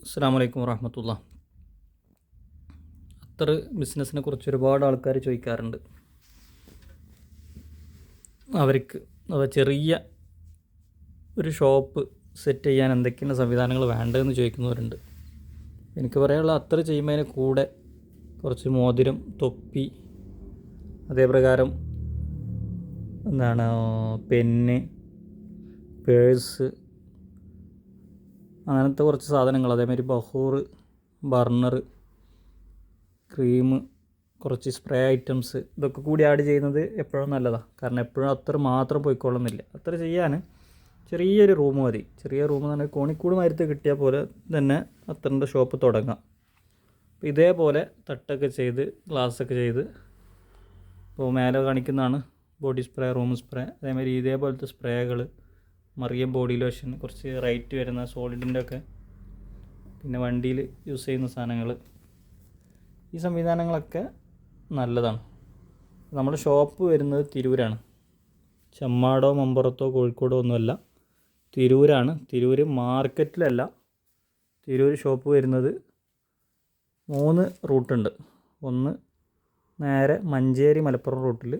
അസ്സലാമു അലൈക്കും വറഹ്മത്തുള്ളാ. അത്തർ ബിസിനസ്സിനെ കുറിച്ച് ഒരുപാട് ആൾക്കാർ ചോദിക്കാറുണ്ട്. അവർക്ക് ചെറിയ ഒരു ഷോപ്പ് സെറ്റ് ചെയ്യാൻ എന്തൊക്കെയാണ് സംവിധാനങ്ങൾ വേണ്ടതെന്ന് ചോദിക്കുന്നവരുണ്ട്. എനിക്ക് പറയാനുള്ള അത്തർ ചെയ്യുന്നതിന് കൂടെ കുറച്ച് മോതിരം, തൊപ്പി, അതേപ്രകാരം പെന്ന്, പേഴ്സ്, അങ്ങനത്തെ കുറച്ച് സാധനങ്ങൾ, അതേമാതിരി ബഹൂർ, ബർണർ, ക്രീം, കുറച്ച് സ്പ്രേ ഐറ്റംസ്, ഇതൊക്കെ കൂടി ആഡ് ചെയ്യുന്നത് എപ്പോഴും നല്ലതാണ്. കാരണം എപ്പോഴും അത്ര മാത്രം പോയിക്കൊള്ളുന്നില്ല. അത്ര ചെയ്യാൻ ചെറിയൊരു റൂം മതി. ചെറിയ റൂം എന്ന് പറഞ്ഞാൽ കോണിക്കൂട് മരത്ത് കിട്ടിയാൽ പോലെ തന്നെ അത്തറിൻ്റെ ഷോപ്പ് തുടങ്ങാം. അപ്പോൾ ഇതേപോലെ തട്ടൊക്കെ ചെയ്ത് ഗ്ലാസ്സൊക്കെ ചെയ്ത്, ഇപ്പോൾ മേലെ കാണിക്കുന്നതാണ് ബോഡി സ്പ്രേ, റൂം സ്പ്രേ, അതേമാതിരി ഇതേപോലത്തെ സ്പ്രേകൾ, മറിയം ബോഡി ലോഷൻ, കുറച്ച് റൈറ്റ് വരുന്ന സോളിഡിൻ്റെ ഒക്കെ, പിന്നെ വണ്ടിയിൽ യൂസ് ചെയ്യുന്ന സാധനങ്ങൾ, ഈ സംവിധാനങ്ങളൊക്കെ നല്ലതാണ്. നമ്മുടെ ഷോപ്പ് വരുന്നത് തിരൂരാണ്. ചെമ്മാടോ മമ്പുറത്തോ കോഴിക്കോടോ ഒന്നുമല്ല, തിരൂരാണ്. തിരൂർ മാർക്കറ്റിലല്ല, തിരൂർ ഷോപ്പ് വരുന്നത് 3 റൂട്ടുണ്ട്. ഒന്ന് നേരെ മഞ്ചേരി മലപ്പുറം റൂട്ടിൽ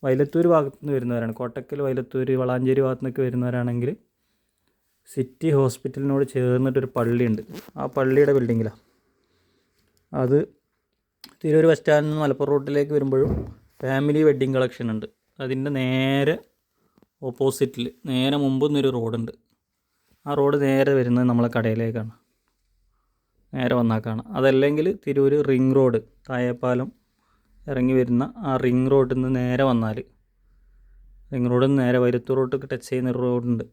വൈലത്തൂർ ഭാഗത്തു നിന്ന് വരുന്നവരാണ്, കോട്ടക്കൽ, വൈലത്തൂർ, വളാഞ്ചേരി ഭാഗത്തു നിന്നൊക്കെ വരുന്നവരാണെങ്കിൽ സിറ്റി ഹോസ്പിറ്റലിനോട് ചേർന്നിട്ടൊരു പള്ളിയുണ്ട്. ആ പള്ളിയുടെ ബിൽഡിങ്ങിലാണ്. അത് തിരൂർ ബസ് സ്റ്റാൻഡിൽ നിന്ന് മലപ്പുറം റൂട്ടിലേക്ക് വരുമ്പോഴും ഫാമിലി വെഡ്ഡിങ് കളക്ഷൻ ഉണ്ട്. അതിൻ്റെ നേരെ ഓപ്പോസിറ്റിൽ നേരെ മുമ്പ് നിന്നൊരു റോഡുണ്ട്. ആ റോഡ് നേരെ വരുന്നത് നമ്മളെ കടയിലേക്കാണ്. നേരെ വന്നാൽ കാണാം. അതല്ലെങ്കിൽ തിരൂർ റിംഗ് റോഡ്, താഴെപ്പാലം ഇറങ്ങി വരുന്ന ആ റിംഗ് റോഡിൽ നിന്ന് നേരെ വന്നാൽ, റിംഗ് റോഡിൽ നിന്ന് നേരെ വൈലത്തൂർ റോഡ് ടച്ച് ചെയ്യുന്ന ഒരു റോഡുണ്ട്.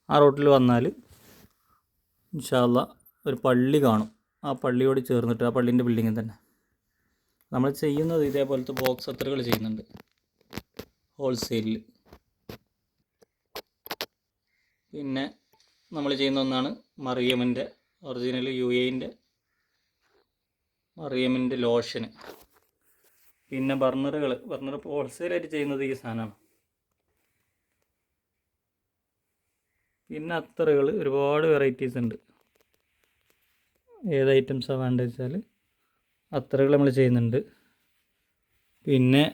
ആ റോഡിൽ വന്നാൽ ഇൻഷാ അല്ലാ ഒരു പള്ളി കാണും. ആ പള്ളിയോട് ചേർന്നിട്ട്, ആ പള്ളീൻ്റെ ബിൽഡിങ്ങിൽ തന്നെ നമ്മൾ ചെയ്യുന്നത് ഇതേപോലത്തെ ബോക്സ് അത്തറുകൾ ചെയ്യുന്നുണ്ട് ഹോൾസെയിലിൽ. പിന്നെ നമ്മൾ ചെയ്യുന്ന ഒന്നാണ് മറിയമിൻ്റെ ഒറിജിനൽ UAE മറിയമിൻ്റെ ലോഷന്. പിന്നെ ബർണർ ഇപ്പോൾ ഹോൾസെയിലായിട്ട് ചെയ്യുന്നത് ഈ സാധനമാണ്. പിന്നെ അത്തറുകൾ ഒരുപാട് വെറൈറ്റീസ് ഉണ്ട്. ഏത് ഐറ്റംസാണ് വേണ്ടത് വെച്ചാൽ അത്തറുകൾ നമ്മൾ ചെയ്യുന്നുണ്ട്. പിന്നെ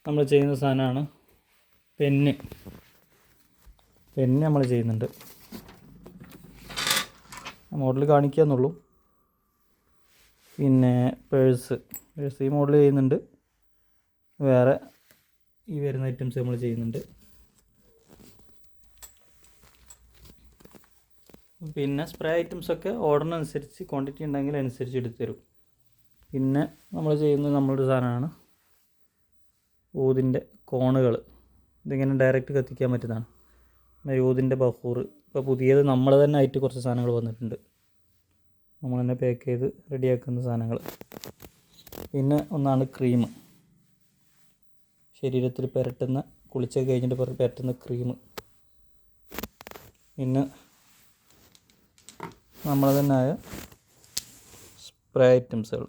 നമ്മൾ ചെയ്യുന്ന സാധനമാണ് പെന്ന് നമ്മൾ ചെയ്യുന്നുണ്ട്. മോഡൽ കാണിക്കാന്നുള്ളൂ. പിന്നെ പേഴ്സ് ഈ മോഡൽ ചെയ്യുന്നുണ്ട്. വേറെ ഈ വരുന്ന ഐറ്റംസ് നമ്മൾ ചെയ്യുന്നുണ്ട്. പിന്നെ സ്പ്രേ ഐറ്റംസൊക്കെ ഓർഡറിനനുസരിച്ച് ക്വാണ്ടിറ്റി ഉണ്ടെങ്കിൽ അനുസരിച്ച് എടുത്ത് തരും. പിന്നെ നമ്മൾ ചെയ്യുന്നത് നമ്മളൊരു സാധനമാണ് ഊതിൻ്റെ കോണുകൾ. ഇതിങ്ങനെ ഡയറക്റ്റ് കത്തിക്കാൻ പറ്റുന്നതാണ്. ഊതിൻ്റെ ബഹൂർ, ഇപ്പോൾ പുതിയത് നമ്മൾ തന്നെ ആയിട്ട് കുറച്ച് സാധനങ്ങൾ വന്നിട്ടുണ്ട്. നമ്മൾ തന്നെ പാക്ക് ചെയ്ത് റെഡിയാക്കുന്ന സാധനങ്ങൾ. പിന്നെ ഒന്നാണ് ക്രീം, ശരീരത്തിൽ പുരട്ടുന്ന, കുളിച്ചൊക്കെ കഴിഞ്ഞിട്ട് പുരട്ടുന്ന ക്രീം. പിന്നെ നമ്മൾ തന്നെ ആയ സ്പ്രേ ഐറ്റംസുകൾ.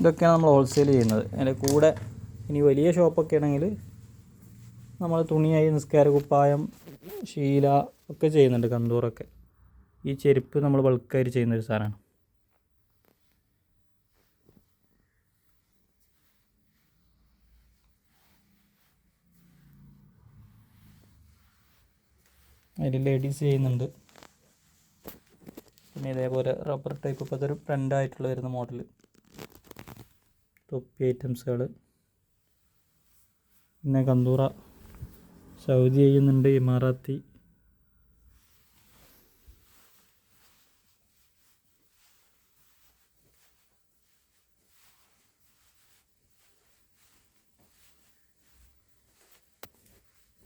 ഇതൊക്കെയാണ് നമ്മൾ ഹോൾസെയിൽ ചെയ്യുന്നത്. അതിൻ്റെ കൂടെ ഇനി വലിയ ഷോപ്പൊക്കെ ആണെങ്കിൽ നമ്മൾ തുണിയായി നിസ്കാര കുപ്പായം, ശീല ഒക്കെ ചെയ്യുന്നുണ്ട്, കന്തൂറൊക്കെ. ഈ ചെരുപ്പ് നമ്മൾ ബൾക്കായിട്ട് ചെയ്യുന്നൊരു സാധനമാണ്. അതിൽ ലേഡീസ് ചെയ്യുന്നുണ്ട്. പിന്നെ ഇതേപോലെ റബ്ബർ ടൈപ്പ്, ഇപ്പോൾ അതൊരു ട്രെൻഡായിട്ടുള്ള വരുന്ന മോഡൽ തൊപ്പി ഐറ്റംസുകൾ. പിന്നെ കന്തൂറ സൗദി ചെയ്യുന്നുണ്ട്, ഇമാറാത്തി,